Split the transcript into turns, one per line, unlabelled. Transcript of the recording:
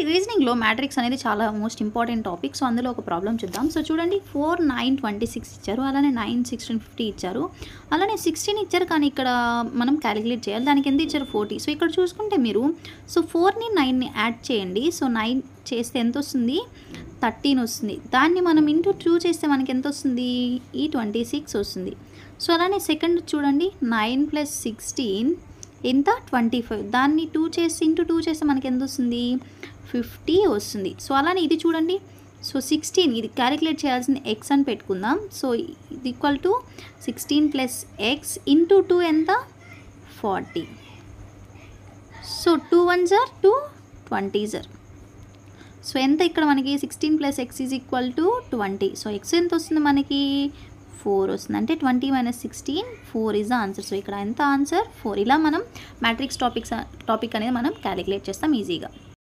రీజనింగ్లో matrix అనేది చాలా most important topic. So అందులో ఒక ప్రాబ్లం చూద్దాం. సో చూడండి 4, 9, 26 ఇచ్చారు, అలానే 9, 16, 50 ఇచ్చారు, అలానే 16 ఇచ్చారు. కానీ ఇక్కడ మనం క్యాలిక్యులేట్ చేయాలి, దానికి ఎంత ఇచ్చారు 40. సో ఇక్కడ చూసుకుంటే మీరు సో 4ని 9ని యాడ్ చేయండి. సో 9 చేస్తే ఎంత వస్తుంది, 13 వస్తుంది. దాన్ని మనం ఇంటూ 2 చేస్తే మనకి ఎంత వస్తుంది, ఈ 26 వస్తుంది. సో అలానే సెకండ్ చూడండి 9 + 16 ఎంత 25. దాన్ని 2 చేసి ఇంటూ 2 చేస్తే మనకి ఎంత వస్తుంది, 50 వస్తుంది. సో అలానే ఇది చూడండి, సో 16 ఇది క్యాలిక్యులేట్ చేయాల్సింది ఎక్స్ అని పెట్టుకుందాం. సో ఇది ఈక్వల్ టు 16 + x ఇంటూ 2 ఎంత 40. So 2 1s are 2 20s are. So ఎంత ఇక్కడ మనకి 16 + x = 20. సో x ఎంత వస్తుంది మనకి 4 వస్తుంది. అంటే 20 - 16 4 ఈజ్ ద ఆన్సర్. సో ఇక్కడ ఎంత ఆన్సర్ 4. ఇలా మనం మ్యాట్రిక్స్ టాపిక్ అనేది మనం క్యాలిక్యులేట్ చేస్తాం ఈజీగా.